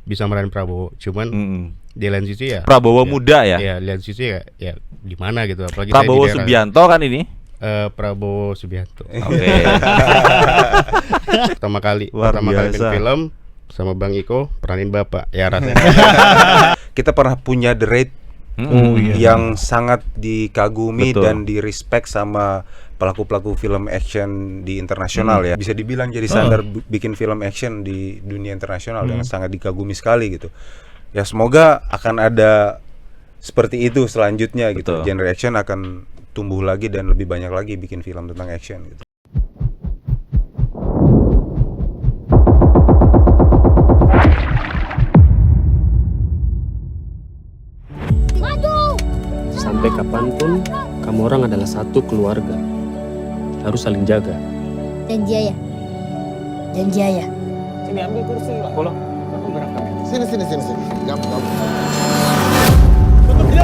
bisa meranin Prabowo, cuman di lain sisi ya Prabowo muda ya. Ya, di lain sisi ya di mana gitu, apalagi Prabowo saya di daerah. Subianto kan ini. Prabowo Subianto. Oke. Pertama kali Luar bikin biasa. film sama Bang Iko peranin bapak ya rasanya. Kita pernah punya The Raid yang sangat dikagumi Betul. dan di respect sama pelaku-pelaku film action di internasional ya. Bisa dibilang jadi standar bikin film action di dunia internasional yang sangat dikagumi sekali gitu. Ya semoga akan ada seperti itu selanjutnya gitu. Betul. Genre action akan tumbuh lagi dan lebih banyak lagi bikin film tentang action gitu. Sampai kapanpun, kamu orang adalah satu keluarga. Harus saling jaga. Janji ayah. Janji ayah. Sini ambil kursi lah. Bolong. Aku berangkat. Sini. Gampang. Tutup.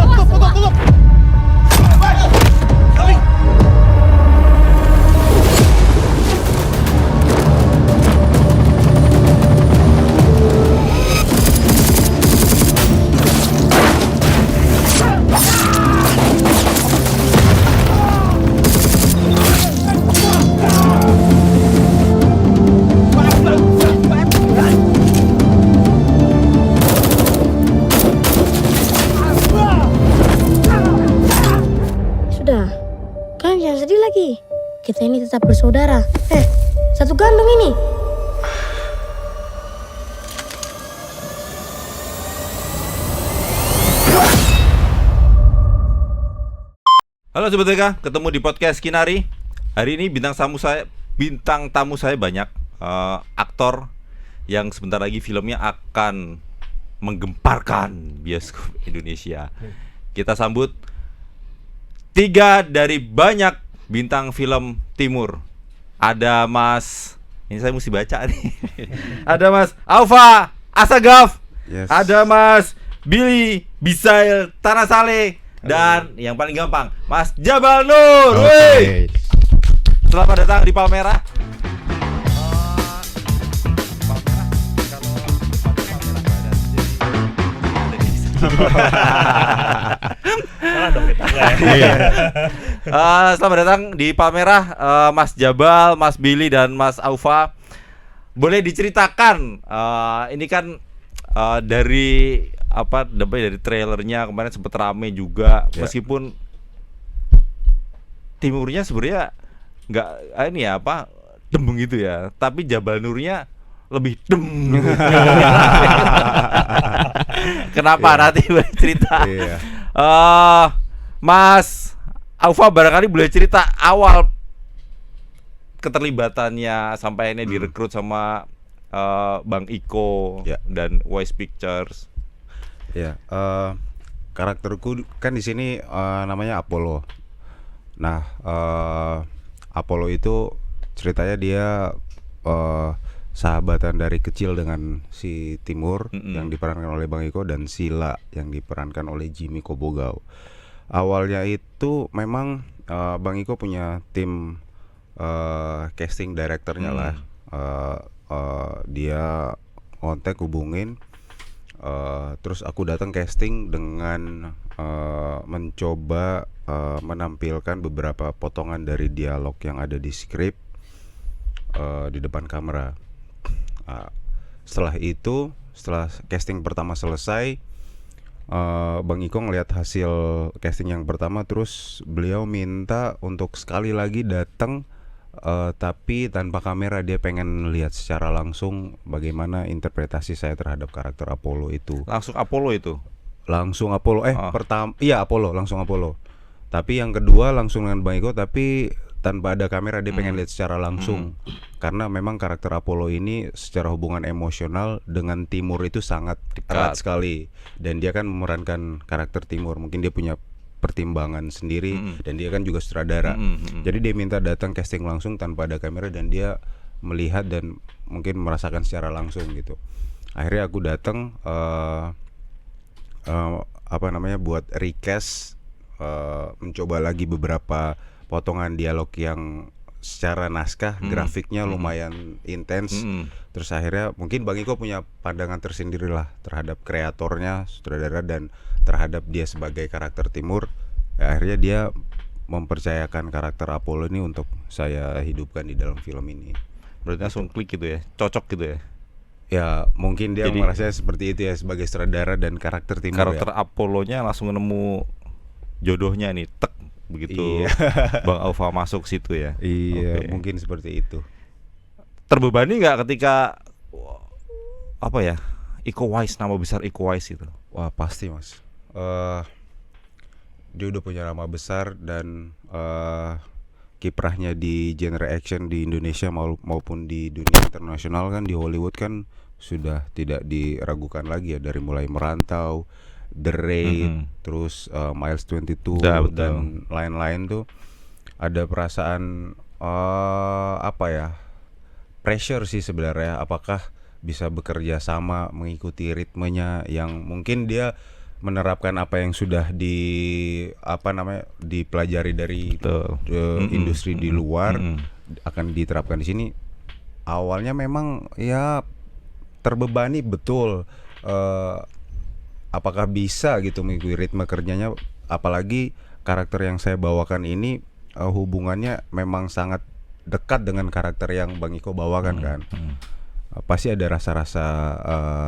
Sudah. Kalian jangan sedih lagi. Kita ini tetap bersaudara. Satu gandung ini. Halo Sobat TK, ketemu di podcast Kinari. Hari ini bintang tamu saya banyak. Aktor yang sebentar lagi filmnya akan menggemparkan bioskop Indonesia. Kita sambut 3 dari banyak bintang film timur. Ada Mas, ini saya mesti baca nih. Ada Mas Aufa Asagaf. Yes. Ada Mas Billy Bisail Tanasale. Dan yang paling gampang, Mas Jabal Nur. Woi. Selamat datang di Palmerah. Selamat datang di Palmerah, Mas Jabal, Mas Billy dan Mas Aufa. Boleh diceritakan, ini kan dari dari trailernya kemarin sempat rame juga, meskipun timurnya sebenarnya nggak dembeng gitu ya, tapi Jabal Nurnya lebih dem. Kenapa? Nanti boleh cerita. Mas Aufa barangkali boleh cerita awal keterlibatannya sampai ini direkrut sama Bang Iko dan Wise Pictures. Ya, karakterku kan di sini namanya Apollo. Nah, Apollo itu ceritanya dia sahabatan dari kecil dengan si Timur yang diperankan oleh Bang Iko dan Sila yang diperankan oleh Jimmy Kobogau. Awalnya itu memang Bang Iko punya tim casting directornya lah. Dia kontak hubungin. Terus aku datang casting dengan mencoba menampilkan beberapa potongan dari dialog yang ada di skrip di depan kamera. Setelah itu, setelah casting pertama selesai, Bang Iko ngelihat hasil casting yang pertama, terus beliau minta untuk sekali lagi datang. Tapi tanpa kamera, dia pengen lihat secara langsung bagaimana interpretasi saya terhadap karakter Apollo itu. Langsung Apollo itu? Langsung Apollo, langsung Apollo. Tapi yang kedua langsung dengan Bang Iko, tapi tanpa ada kamera, dia pengen lihat secara langsung. Karena memang karakter Apollo ini secara hubungan emosional dengan Timur itu sangat erat sekali. Dan dia kan memerankan karakter Timur, mungkin dia punya pertimbangan sendiri dan dia kan juga sutradara. Jadi dia minta datang casting langsung tanpa ada kamera dan dia melihat dan mungkin merasakan secara langsung gitu. Akhirnya aku datang buat recast, mencoba lagi beberapa potongan dialog yang secara naskah grafiknya lumayan intens. Terus akhirnya mungkin Bang Iko punya pandangan tersendiri lah terhadap kreatornya, sutradara, dan terhadap dia sebagai karakter Timur. Akhirnya dia mempercayakan karakter Apollo ini untuk saya hidupkan di dalam film ini. Berarti langsung klik gitu ya, cocok gitu ya. Ya mungkin dia Jadi, merasa seperti itu ya sebagai sutradara dan karakter Timur. Karakter Apollo-nya langsung nemu jodohnya nih, tek begitu. Iya. Bang Alfa masuk situ ya. Iya, Oke. mungkin seperti itu. Terbebani nggak ketika apa ya, Iko Uwais, nama besar Iko Uwais itu? Wah pasti Mas. Dia udah punya nama besar dan kiprahnya di genre action di Indonesia maupun di dunia internasional kan, di Hollywood kan sudah tidak diragukan lagi ya, dari mulai Merantau, The Raid, terus Miles 22 Ya, betul. dan lain-lain tuh ada perasaan apa ya, pressure sih sebenarnya, apakah bisa bekerja sama mengikuti ritmenya yang mungkin dia menerapkan apa yang sudah dipelajari dari Betul. industri di luar akan diterapkan di sini. Awalnya memang ya terbebani betul, apakah bisa gitu mengikuti ritme kerjanya, apalagi karakter yang saya bawakan ini hubungannya memang sangat dekat dengan karakter yang Bang Iko bawakan kan. Pasti ada rasa-rasa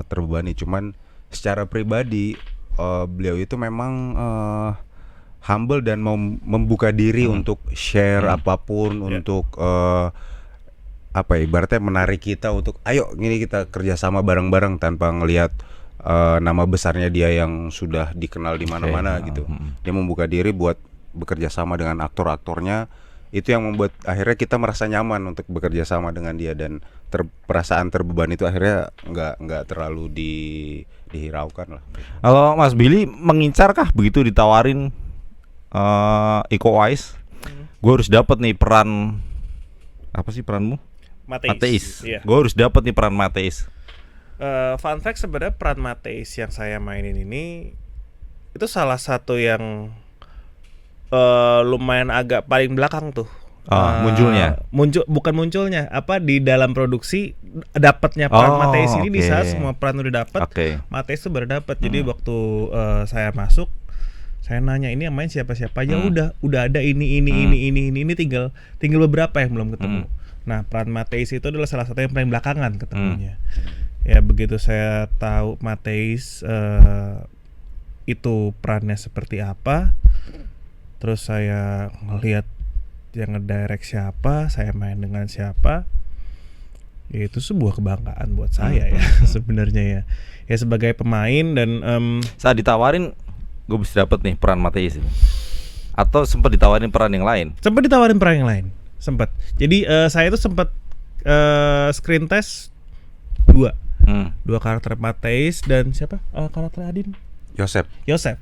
terbebani, cuman secara pribadi beliau itu memang humble dan mau membuka diri untuk share apapun, untuk apa ya, ibaratnya menarik kita untuk ayo gini kita kerjasama bareng-bareng tanpa ngelihat nama besarnya dia yang sudah dikenal di mana-mana gitu. Dia membuka diri buat bekerja sama dengan aktor-aktornya. Itu yang membuat akhirnya kita merasa nyaman untuk bekerja sama dengan dia, dan perasaan terbebani itu akhirnya nggak terlalu dihiraukan lah. Kalau Mas Billy mengincarkah begitu ditawarin Iko Uwais, gue harus dapat nih peran, apa sih peranmu? Mateis. Iya. Gue harus dapat nih peran Mateis. Fun fact, sebenarnya peran Mateis yang saya mainin ini itu salah satu yang lumayan agak paling belakang tuh. Munculnya? Bukan munculnya, apa di dalam produksi dapatnya peran Mateis ini di saat oke. semua peran udah dapat. Oke. Mateis tuh baru dapat. Jadi waktu saya masuk, saya nanya ini yang main siapa-siapa aja. Udah ada ini tinggal beberapa yang belum ketemu. Nah, peran Mateis itu adalah salah satu yang paling belakangan ketemunya. Ya begitu saya tahu Mateis itu perannya seperti apa, terus saya ngelihat yang ngedirect siapa, saya main dengan siapa, ya itu sebuah kebanggaan buat saya ya sebenarnya ya. Ya sebagai pemain dan Saat ditawarin gue bisa dapat nih peran Mateis ini, atau sempat ditawarin peran yang lain? sempat ditawarin peran yang lain, sempat. Jadi saya tuh sempat screen test dua karakter Mateis dan siapa karakter Adin? Yosep. Yosep.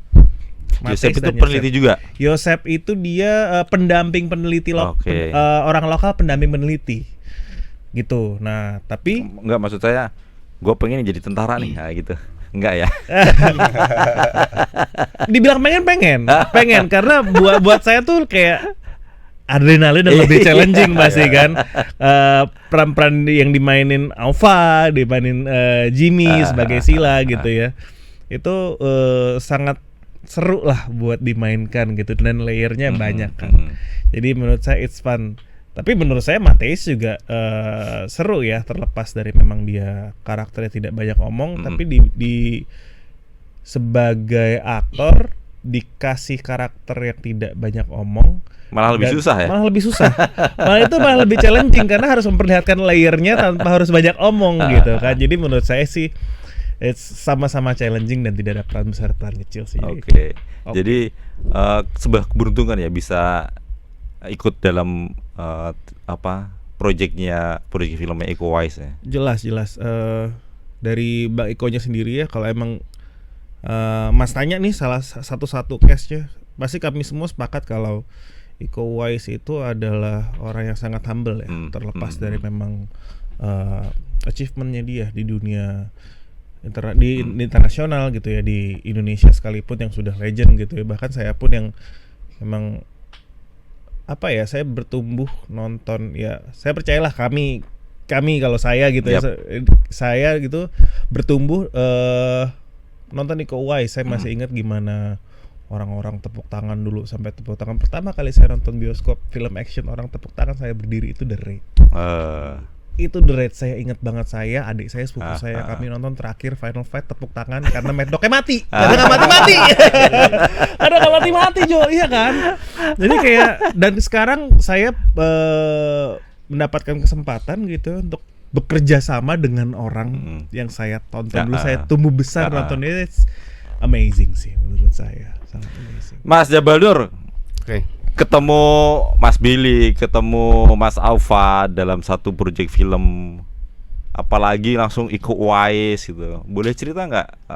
Yosep itu dan peneliti juga. Yosep itu dia pendamping peneliti Oke. orang lokal, pendamping peneliti gitu. Nah tapi Enggak, maksud saya gue pengen jadi tentara nih, gitu. Enggak ya? dibilang pengen karena buat saya tuh kayak adrenalin dan lebih challenging pasti kan. Peran-peran yang dimainin Alfa, dimainin Jimmy sebagai Sila gitu ya, itu sangat seru lah buat dimainkan gitu, dan layernya banyak kan. Jadi menurut saya it's fun. Tapi menurut saya Mateis juga seru ya, terlepas dari memang dia karakternya tidak banyak omong, tapi di sebagai aktor dikasih karakter yang tidak banyak omong Malah lebih susah ya? Malah lebih susah. malah lebih challenging karena harus memperlihatkan layernya tanpa harus banyak omong gitu kan. Jadi menurut saya sih it's sama-sama challenging dan tidak ada peran besar peran kecil sih. Oke. Jadi sebuah keberuntungan ya bisa ikut dalam proyek filmnya Iko Uwais ya. Jelas. Dari Bang Ikonya sendiri ya, kalau emang Mas tanya nih salah satu case-nya, pasti kami semua sepakat kalau Iko Uwais itu adalah orang yang sangat humble ya, terlepas dari memang achievement-nya dia di dunia internasional gitu ya, di Indonesia sekalipun yang sudah legend gitu ya. Bahkan saya pun yang memang apa ya, saya bertumbuh nonton ya, saya percayalah kami kalau saya gitu ya, saya gitu bertumbuh nonton Iko Uwais. Saya masih ingat gimana orang-orang tepuk tangan dulu, sampai tepuk tangan pertama kali saya nonton bioskop film action orang tepuk tangan saya berdiri itu The Raid. Itu The Raid, saya ingat banget. Saya, adik saya, sepupu saya, kami nonton terakhir Final Fight tepuk tangan karena Mad Dog-nya mati. Ada nggak mati-mati? Ada nggak mati-mati, Jo? Iya kan? Jadi kayak, dan sekarang saya mendapatkan kesempatan gitu untuk bekerja sama dengan orang yang saya tonton dulu. Saya tumbuh besar nontonnya. It's amazing sih menurut saya, sangat amazing. Mas Jabal Nur, ketemu Mas Billy, ketemu Mas Aufa dalam satu proyek film, apalagi langsung Iko Uwais gitu. Boleh cerita nggak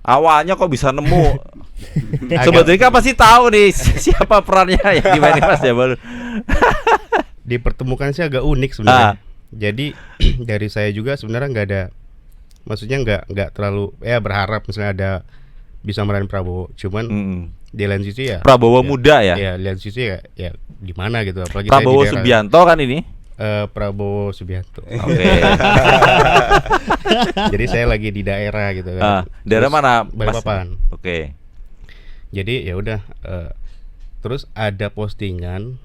awalnya kok bisa nemu? Sebetulnya kan pasti tahu nih siapa perannya ya, gimana Mas Jabal? Dipertemukan sih agak unik sebenarnya. Jadi dari saya juga sebenarnya nggak ada, maksudnya nggak terlalu berharap misalnya ada bisa meranin Prabowo. Cuman di lain sisi ya Prabowo muda ya. Ya, di lain sisi ya di mana gitu. Apalagi Prabowo saya di daerah, Subianto kan ini. Prabowo Subianto. Oke. Jadi saya lagi di daerah gitu kan. Daerah mana? Balikpapan. Oke. Jadi ya udah, terus ada postingan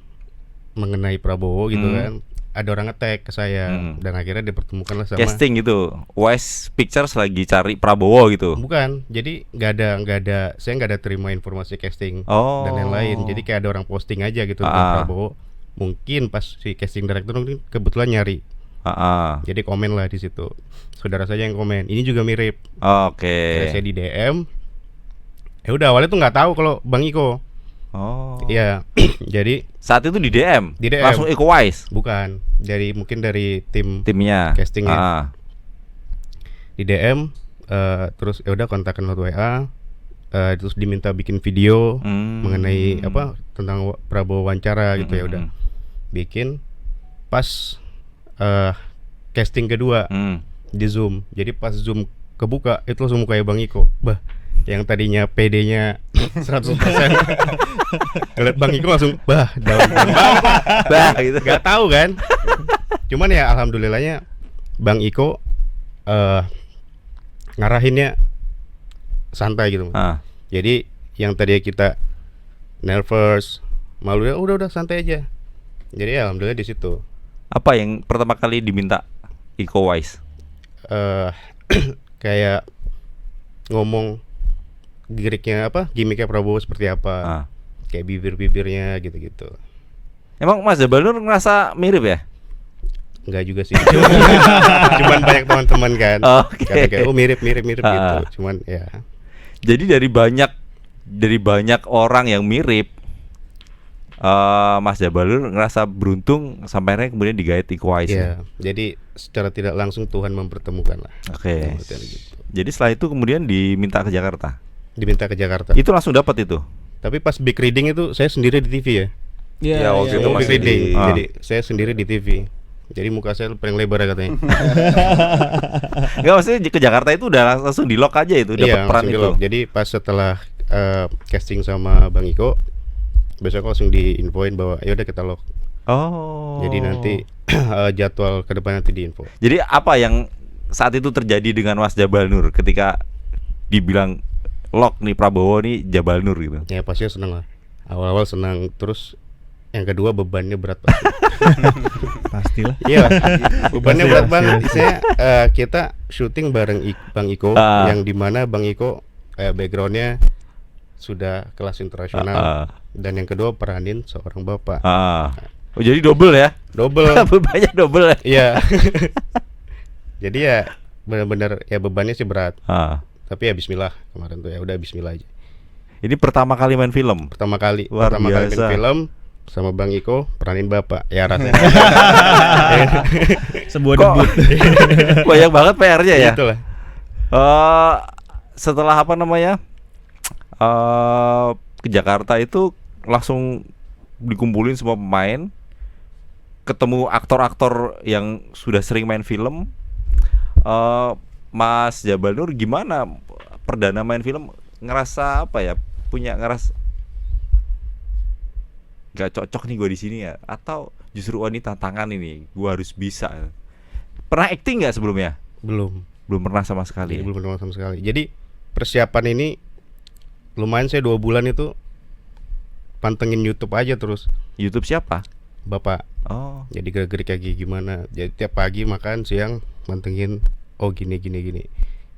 mengenai Prabowo gitu kan. Ada orang nge-tag ke saya dan akhirnya dipertemukanlah sama casting gitu. Uwais Pictures lagi cari Prabowo gitu. Bukan, jadi nggak ada, saya nggak ada terima informasi casting dan lain-lain. Jadi kayak ada orang posting aja gitu tentang Prabowo. Mungkin pas si casting director mungkin kebetulan nyari. Jadi komen lah di situ. Saudara saya yang komen, ini juga mirip. Oke. Saya di DM. Ya udah, awalnya tuh nggak tahu kalau Bang Iko. Iya. Jadi saat itu di DM. Langsung Iko Uwais. Bukan, mungkin dari timnya castingnya. Di DM, terus ya udah kontakkan lewat WA, terus diminta bikin video mengenai apa tentang Prabowo wawancara gitu. Ya udah bikin. Pas casting kedua di Zoom, jadi pas Zoom kebuka itu langsung mukanya Bang Iko. Yang tadinya PD-nya 100% ngeliat Bang Iko langsung daun gitu. Gak tahu kan. Cuman ya alhamdulillahnya Bang Iko ngarahinnya santai gitu. Jadi yang tadinya kita nervous, malu, ya udah santai aja. Jadi alhamdulillah di situ. Apa yang pertama kali diminta Iko Uwais? Kayak ngomong gimmicknya Prabowo seperti apa, kayak bibirnya gitu. Emang Mas Jabal Nur ngerasa mirip ya? Enggak juga sih. Cuman banyak teman-teman kan. Kata kayak mirip gitu. Cuman ya. Jadi dari banyak orang yang mirip, Mas Jabal Nur ngerasa beruntung sampai akhirnya kemudian digait Iko Uwais. Iya. Jadi secara tidak langsung Tuhan mempertemukan lah. Oke. Gitu. Jadi setelah itu kemudian diminta ke Jakarta. Itu langsung dapat itu. Tapi pas big reading itu saya sendiri di TV ya. Iya, waktu itu big masih reading. di Jadi saya sendiri di TV. Jadi muka saya paling lebar katanya. Enggak, maksudnya ke Jakarta itu udah langsung di lock aja itu, dapat peran itu. Jadi pas setelah casting sama Bang Iko, besok langsung diinfoin bahwa ya udah kita lock. Jadi nanti jadwal ke depan nanti diinfo. Jadi apa yang saat itu terjadi dengan Mas Jabal Nur ketika dibilang lock nih Prabowo nih Jabal Nur gitu? Ya pastinya senang lah. Awal-awal senang, terus yang kedua bebannya berat pasti. Pastilah. Iya, bebannya berat banget. Saya kita syuting bareng Bang Iko, yang dimana Bang Iko backgroundnya sudah kelas internasional, dan yang kedua peranin seorang bapak. Oh, jadi double ya? Double. Bebannya double ya? Iya. Jadi ya benar-benar ya bebannya sih berat. Tapi ya bismillah kemarin tuh, ya udah bismillah aja. Ini pertama kali main film? Pertama kali Luar main biasa. film sama Bang Iko, peranin bapak. Ya rasanya Sebuah debut. Banyak banget PR-nya ya? Itulah. Setelah apa namanya? Ke Jakarta itu langsung dikumpulin semua pemain, ketemu aktor-aktor yang sudah sering main film. Mas Jabal Nur gimana perdana main film, ngerasa apa ya, punya nggak cocok nih gue di sini ya, atau justru ini tantangan ini gue harus bisa. Pernah acting nggak sebelumnya? Belum. Belum pernah sama sekali. Belum pernah sama sekali. Jadi persiapan ini lumayan, saya 2 bulan itu pantengin YouTube aja terus. YouTube siapa? Bapak. Oh. Jadi gerak-gerik kayak gimana. Jadi tiap pagi makan, siang mantengin. Oh gini.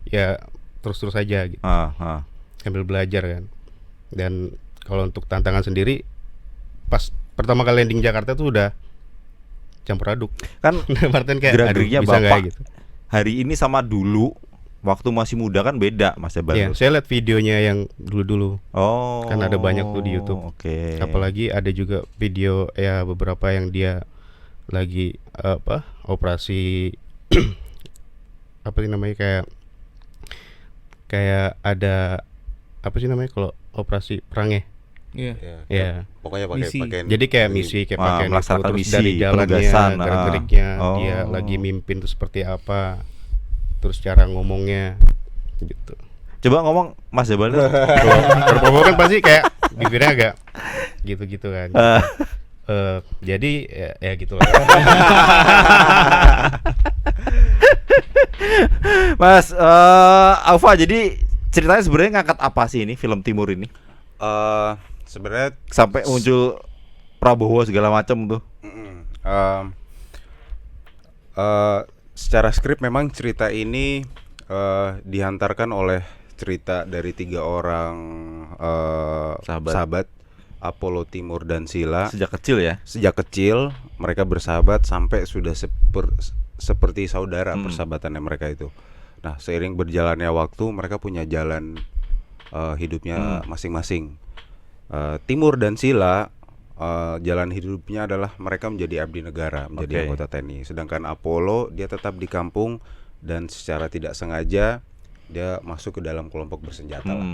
Ya terus aja gitu. Sambil belajar kan. Dan kalau untuk tantangan sendiri, pas pertama kali landing Jakarta tuh udah campur aduk. Kan Martin kayak gerak-geriknya bisa nggak Bapak gitu. hari ini sama dulu waktu masih muda kan beda Mas Jabal. Iya, saya lihat videonya yang dulu-dulu. Oh. Kan ada banyak tuh di YouTube. Oke. Apalagi ada juga video ya beberapa yang dia lagi operasi apa sih namanya, kayak ada apa sih namanya kalau operasi perang ya? Iya. Ya. Pokoknya Misi. pakai Jadi kayak misi, kayak pakaian itu, melaksanakan terus misi, dari jalannya, penugasan, gerak-geriknya, oh. dia lagi mimpin tuh seperti apa, terus cara ngomongnya gitu. Coba ngomong Mas Jabal. Kalau kan pasti kayak bibirnya agak gitu-gitu kan. Jadi ya gitu lah. Mas Alfa, jadi ceritanya sebenarnya ngangkat apa sih ini film Timur ini? Sebenarnya Sampai muncul Prabowo segala macam tuh. Secara skrip memang cerita ini dihantarkan oleh cerita dari 3 orang sahabat Apollo, Timur, dan Sila. Sejak kecil ya. Sejak kecil mereka bersahabat sampai sudah seperti saudara persahabatannya mereka itu. Nah, seiring berjalannya waktu mereka punya jalan hidupnya masing-masing. Timur dan Sila jalan hidupnya adalah mereka menjadi abdi negara, menjadi anggota TNI. Sedangkan Apollo dia tetap di kampung dan secara tidak sengaja dia masuk ke dalam kelompok bersenjata lah.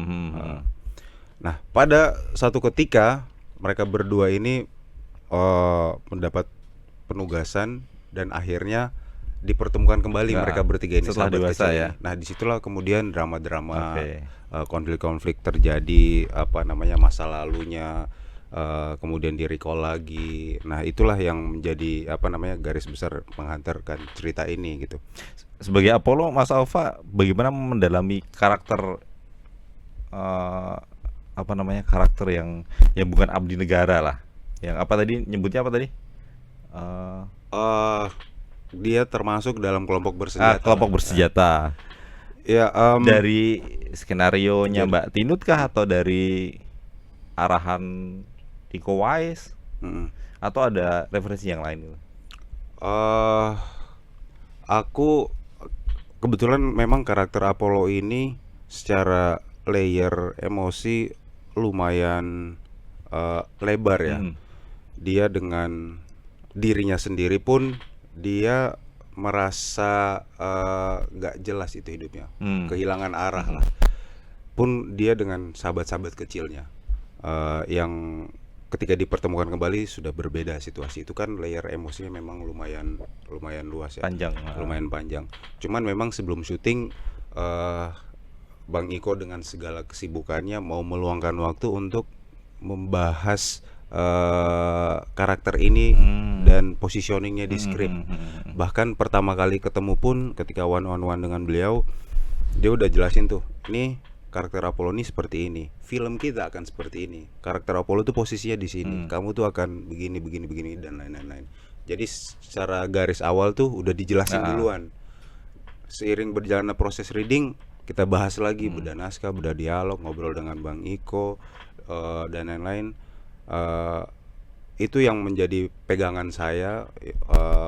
Nah, pada satu ketika mereka berdua ini mendapat penugasan dan akhirnya dipertemukan kembali mereka bertiga ini setelah sahabat dewasa kecil ya. ini. Nah, disitulah kemudian drama-drama konflik-konflik terjadi, masa lalunya kemudian di-recall lagi. Nah, itulah yang menjadi garis besar menghantarkan cerita ini gitu. Sebagai Apollo, Mas Alfa bagaimana mendalami karakter karakter yang bukan abdi negara lah. Yang apa tadi nyebutnya apa tadi? Dia termasuk dalam kelompok bersenjata. Kelompok bersenjata. Ya, dari skenarionya Mbak Tinut kah atau dari arahan Iko Uwais? Atau ada referensi yang lain? Aku kebetulan memang karakter Apollo ini secara layer emosi lumayan lebar ya. Dia dengan dirinya sendiri pun dia merasa gak jelas itu hidupnya, kehilangan arah lah. Pun dia dengan sahabat-sahabat kecilnya yang ketika dipertemukan kembali sudah berbeda situasi. Itu kan layer emosinya memang lumayan luas ya, lumayan panjang. Cuman memang sebelum syuting Bang Iko dengan segala kesibukannya mau meluangkan waktu untuk membahas karakter ini dan positioningnya di skrip. Bahkan pertama kali ketemu pun ketika one on one dengan beliau, dia udah jelasin tuh, ini karakter Apollo ini seperti ini, film kita akan seperti ini, karakter Apollo tuh posisinya di sini, kamu tuh akan begini dan lain-lain. Jadi secara garis awal tuh udah dijelasin duluan. Seiring berjalannya proses reading, kita bahas lagi bedah naskah, bedah dialog, ngobrol dengan Bang Iko dan lain-lain. Itu yang menjadi pegangan saya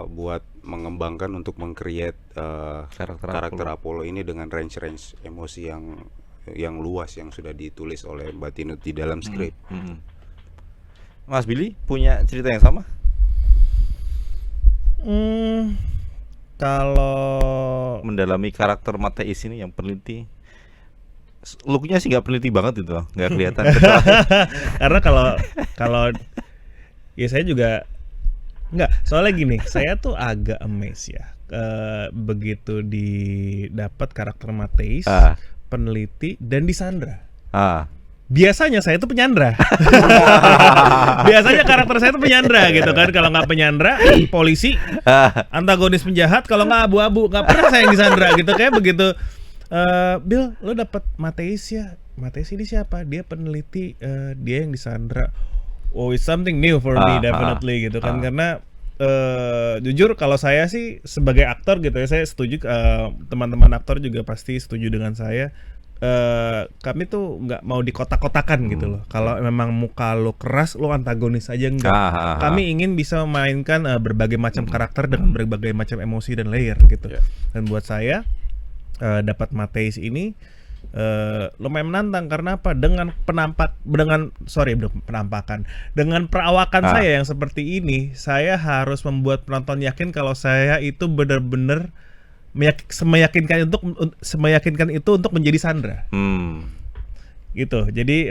buat mengembangkan untuk meng-create karakter Apollo ini dengan range emosi yang luas yang sudah ditulis oleh Mbak Tinut di dalam skrip. Mas Billy punya cerita yang sama? Kalau mendalami karakter Mateis ini yang peneliti, looknya sih nggak peneliti banget itu, nggak kelihatan. Karena kalau ya saya juga nggak, soalnya gini, saya tuh agak amazed ya begitu didapat karakter Mateis, peneliti dan Disandra. biasanya saya itu penyandra. Biasanya karakter saya itu penyandra gitu kan. Kalau nggak penyandra, polisi, antagonis penjahat. Kalau nggak abu-abu, nggak pernah saya yang disandra gitu. Kayak begitu. Bill, lo dapat Mateis ya? Mateis ini siapa? Dia peneliti, dia yang disandra. Oh, it's something new for me definitely gitu kan. Karena jujur kalau saya sih sebagai aktor gitu ya, saya setuju, teman-teman aktor juga pasti setuju dengan saya. Kami tuh nggak mau dikotak-kotakan gitu loh. Kalau memang muka lo keras, lo antagonis aja enggak. Kami ingin bisa memainkan berbagai macam karakter dengan berbagai macam emosi dan layer gitu. Dan buat saya dapat Mateis ini lumayan menantang karena apa? Dengan dengan perawakan saya yang seperti ini, saya harus membuat penonton yakin kalau saya itu benar-benar meyakinkan itu untuk menjadi Sandra. Gitu. Jadi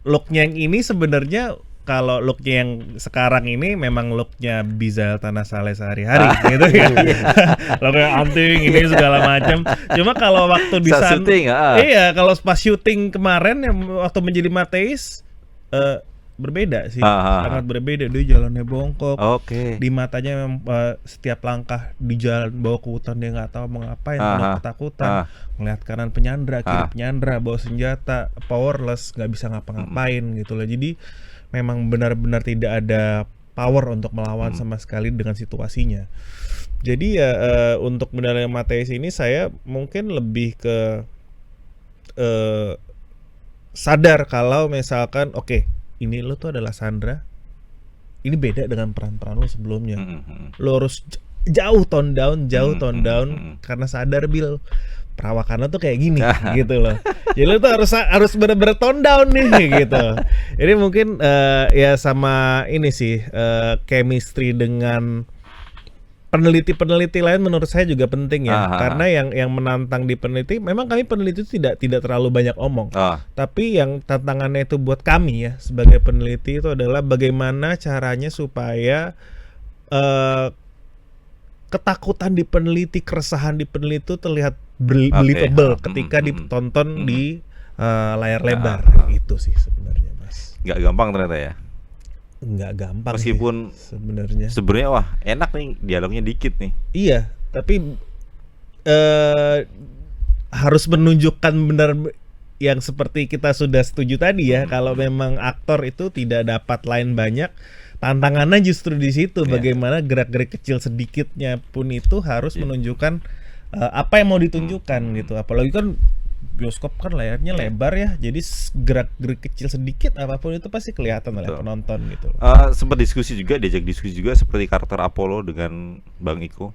looknya yang ini sebenarnya, kalau looknya yang sekarang ini memang looknya Bizal Tanah Saleh sehari-hari gitu ya. Looknya anting ini segala macam. Cuma kalau waktu di sana, iya, kalau pas syuting kemarin yang waktu menjadi Mateis berbeda sih, sangat berbeda. Dia jalannya bongkok, di matanya setiap langkah di jalan bawa ke hutan dia nggak tahu mau ngapain, ketakutan, ngeliat kanan penyandra, kiri penyandra, bawa senjata, powerless, nggak bisa ngapa-ngapain gitu loh. Jadi memang benar-benar tidak ada power untuk melawan sama sekali dengan situasinya. Jadi ya untuk Medalya Mateis ini saya mungkin lebih ke sadar kalau misalkan ini lo tuh adalah Sandra, ini beda dengan peran-peran lo sebelumnya. Lo harus jauh tone down karena sadar Bill perawakan lo tuh kayak gini gitu loh. Jadi lo tuh harus bener-bener tone down nih gitu. Ini mungkin ya sama ini sih chemistry dengan peneliti-peneliti lain menurut saya juga penting ya. Karena yang menantang di peneliti, memang kami peneliti itu tidak terlalu banyak omong. Tapi yang tantangannya itu buat kami ya sebagai peneliti itu adalah bagaimana caranya supaya ketakutan di peneliti, keresahan di peneliti itu terlihat believable ketika ditonton di layar lebar. Itu sih sebenarnya, Mas. Nggak gampang ternyata ya. Nggak gampang meskipun sebenarnya wah enak nih dialognya dikit nih. Iya, tapi harus menunjukkan benar yang seperti kita sudah setuju tadi ya. Kalau memang aktor itu tidak dapat line banyak, tantangannya justru di situ. Bagaimana gerak-gerik kecil sedikitnya pun itu harus menunjukkan apa yang mau ditunjukkan gitu. Apalagi kan bioskop kan layarnya lebar ya, jadi gerak-gerik kecil sedikit apapun itu pasti kelihatan oleh penonton gitu. Sempat diajak diskusi juga seperti karakter Apollo dengan Bang Iko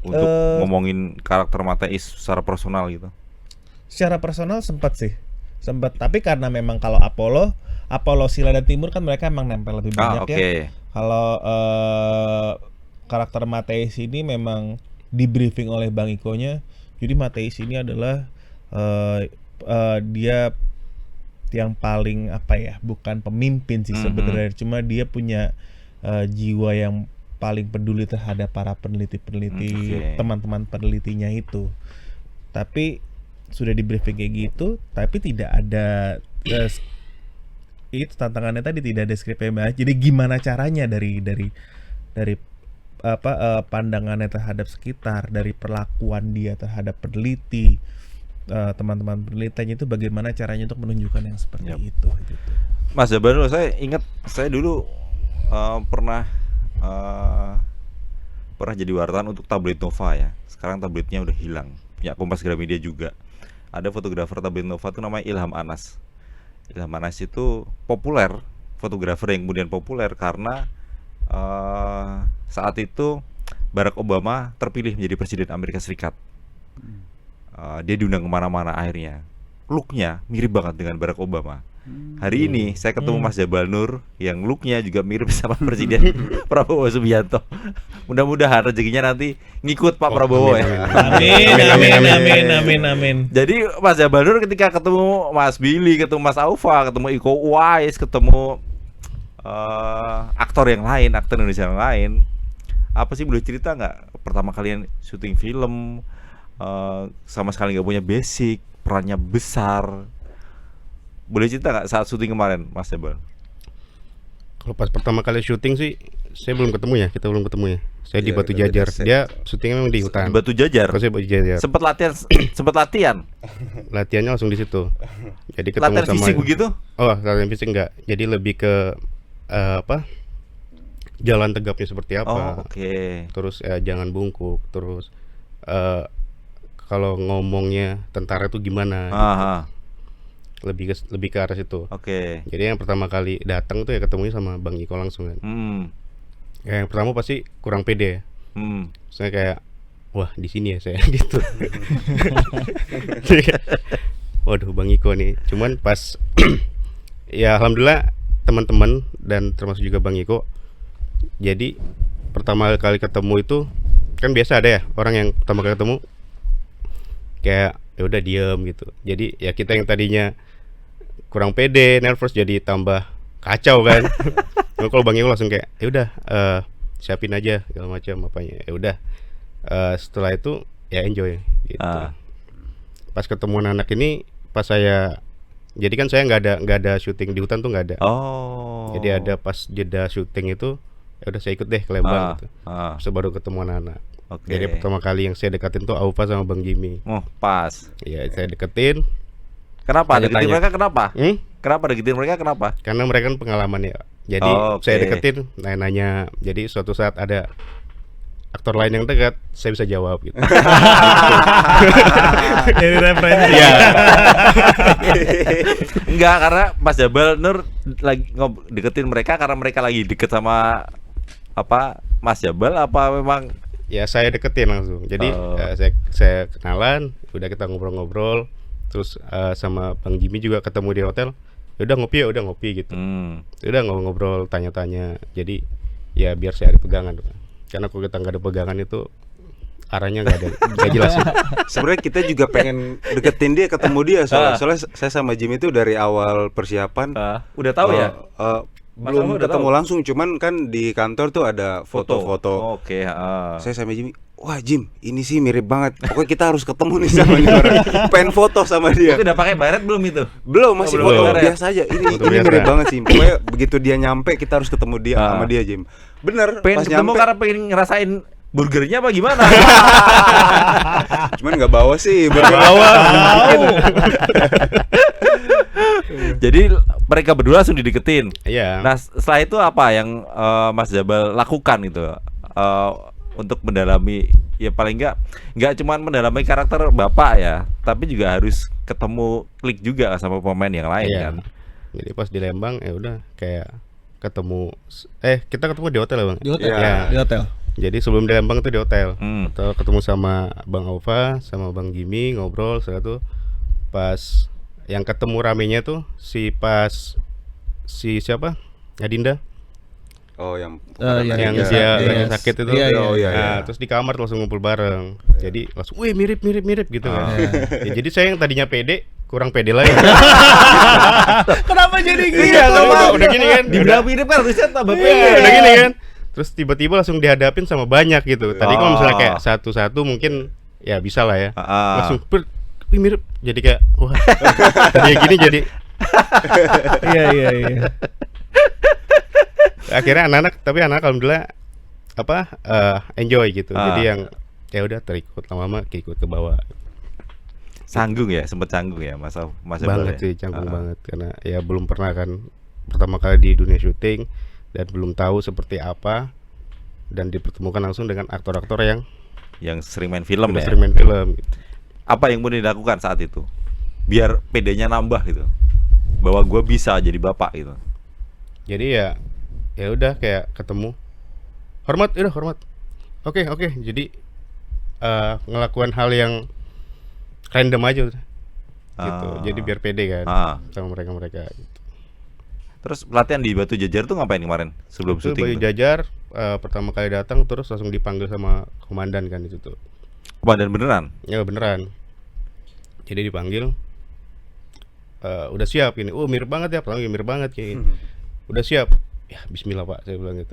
untuk ngomongin karakter Mateis secara personal gitu. Secara personal sempat, tapi karena memang kalau Apollo, Sila dan Timur kan mereka emang nempel lebih banyak ya. Kalau karakter Mateis ini memang di briefing oleh Bang Iko-nya. Jadi Mateis ini adalah dia yang paling bukan pemimpin sih sebenarnya, cuma dia punya jiwa yang paling peduli terhadap para peneliti teman-teman penelitinya itu. Tapi sudah di briefing kayak gitu, tapi tidak ada itu tantangannya tadi, tidak ada skripnya. Jadi gimana caranya dari pandangannya terhadap sekitar, dari perlakuan dia terhadap peneliti, teman-teman penelitinya itu bagaimana caranya untuk menunjukkan yang seperti itu gitu. Mas Jabanul, saya ingat saya dulu pernah jadi wartawan untuk tabloid Nova ya. Sekarang tabloidnya udah hilang. Punya Kompas Gramedia juga. Ada fotografer tabloid Nova itu namanya Ilham Anas. Ilham Anas itu populer, fotografer yang kemudian populer karena saat itu Barack Obama terpilih menjadi presiden Amerika Serikat. Dia diundang kemana-mana akhirnya. Looknya mirip banget dengan Barack Obama. Hari ini saya ketemu Mas Jabal Nur yang looknya juga mirip sama Presiden Prabowo Subianto. Mudah-mudahan rezekinya nanti ngikut Pak Prabowo ya. Amin. Jadi Mas Jabal Nur ketika ketemu Mas Billy, ketemu Mas Aufa, ketemu Iko Uwais, ketemu aktor yang lain, aktor Indonesia yang lain, apa sih, boleh cerita nggak pertama kalian syuting film? Sama sekali nggak punya basic, perannya besar, Boleh cerita nggak saat syuting kemarin, Mas Jabal? Kalau pas pertama kali syuting sih, saya belum ketemu ya, kita belum ketemu ya. Saya di Iya, Batu kita beda Jajar. set. Dia syutingnya memang di hutan. Di Batu Jajar. Kalau saya Batu Jajar. Sempat latihan. Latihannya langsung di situ. Jadi ketemu Latihan sama fisik begitu? Oh, latihan fisik enggak. Jadi lebih ke apa? Jalan tegapnya seperti Oh, apa. oke. Terus jangan bungkuk, terus kalau ngomongnya tentara itu gimana. Aha. Lebih ke arah situ. Oke. Jadi yang pertama kali datang tuh ya ketemunya sama Bang Iko langsung kan. Ya, yang pertama pasti kurang pede ya. Saya kayak wah di sini ya saya gitu. Waduh Bang Iko nih. Cuman pas ya alhamdulillah teman-teman dan termasuk juga Bang Iko. Jadi pertama kali ketemu itu kan biasa ada ya orang yang pertama kali ketemu kayak ya udah diem gitu. Jadi ya kita yang tadinya kurang pede, nervous jadi tambah kacau kan. Cuma kalau Bang Iko langsung kayak ya udah siapin aja segala macam apanya. Ya udah setelah itu ya enjoy gitu. Pas ketemu anak ini pas saya jadi kan saya nggak ada syuting di hutan tuh nggak ada. Oh. Jadi ada pas jeda syuting itu ya udah saya ikut deh ke Lembang gitu. Terus baru ketemu anak-anak. Oke. Jadi pertama kali yang saya deketin tuh Aufa sama Bang Jimmy. Oh, pas. Ya saya deketin. Kenapa? Tanya-tanya. Deketin mereka kenapa? Hmm? Kenapa deketin mereka kenapa? Karena mereka kan pengalaman ya. Jadi Oh, oke. saya deketin nanya. Jadi suatu saat ada aktor lain yang dekat, saya bisa jawab gitu. Jadi referensi. Iya. Enggak, karena Mas Jabal Nur lagi deketin mereka karena mereka lagi deket sama apa Mas Jabal apa memang Ya saya deketin langsung. Jadi saya kenalan, udah kita ngobrol-ngobrol. Terus sama Bang Jimmy juga ketemu di hotel. Ya udah ngopi gitu. Ya udah ngobrol tanya-tanya. Jadi ya biar saya ada pegangan. Karena kalau kita nggak ada pegangan itu arahnya nggak jelas. Sebenarnya kita juga pengen deketin dia, ketemu dia soalnya saya sama Jimmy itu dari awal persiapan udah tahu ya? Belum udah ketemu tahu? langsung, cuman kan di kantor tuh ada foto-foto. Oke, Saya sama Jimmy, wah Jim, ini sih mirip banget. Pokoknya kita harus ketemu nih sama dia orang. Pengen foto sama dia. Itu udah pakai baret belum itu? Belum, masih belum. foto Baret. biasa aja. Ini biasa. mirip banget sih. Pokoknya begitu dia nyampe kita harus ketemu dia sama dia, Jim. Bener, Pengen pas ketemu nyampe. karena pengen ngerasain burgernya apa gimana? Cuman nggak bawa sih, Jadi mereka berdua langsung dideketin. Iya. Nah setelah itu apa yang Mas Jabal lakukan itu untuk mendalami ya paling nggak cuma mendalami karakter bapak ya, tapi juga harus ketemu klik juga sama pemain yang lain kan. Jadi pas di Lembang ya udah kayak ketemu kita ketemu di hotel ya Bang. Di hotel. Ya. Di hotel. Jadi sebelum di Lembang itu di hotel. Hmm. Ketemu sama Bang Aufa, sama Bang Jimmy ngobrol. Setelah itu pas yang ketemu ramenya tuh si siapa? Adinda. Oh, yang Yang Iya, dia iya. lagi sakit itu. Iya, iya. Oh, iya, Nah, iya. terus di kamar langsung ngumpul bareng. Jadi langsung, wih mirip gitu kan. Ya, jadi saya yang tadinya pede kurang pede lagi. Kenapa jadi gitu? Iya, udah gini kan. Dibilang mirip kan harusnya tambah Iya, pede. udah gini kan. Terus tiba-tiba langsung dihadapin sama banyak gitu. Tadi kalau misalnya kayak satu-satu mungkin ya bisa lah ya. Langsung wih mirip. Jadi kayak wah. Tadinya gini jadi Iya. akhirnya anak-anak alhamdulillah enjoy gitu. Jadi yang ya udah terikut lama-lama ikut ke bawah. Canggung ya, sempet canggung ya Mas Jabal Banget ya? sih, canggung banget karena ya belum pernah kan pertama kali di dunia syuting dan belum tahu seperti apa dan dipertemukan langsung dengan aktor-aktor yang Yang sering main film udah ya. sering main film gitu. Apa yang mau dilakukan saat itu biar pedenya nambah gitu, bahwa gue bisa jadi bapak gitu? Jadi ya udah kayak ketemu hormat oke jadi ngelakuan hal yang random aja udah. Gitu jadi biar pede kan sama mereka gitu. Terus pelatihan di Batu Jajar tuh ngapain kemarin sebelum Itu syuting Bayu tuh? Jajar pertama kali datang terus langsung dipanggil sama komandan kan itu tuh. Komandan beneran? Ya beneran. Jadi dipanggil udah siap ini. Oh mirip banget ya, pelanggan mirip banget kayak gini. Udah siap. Ya bismillah Pak, saya bilang gitu.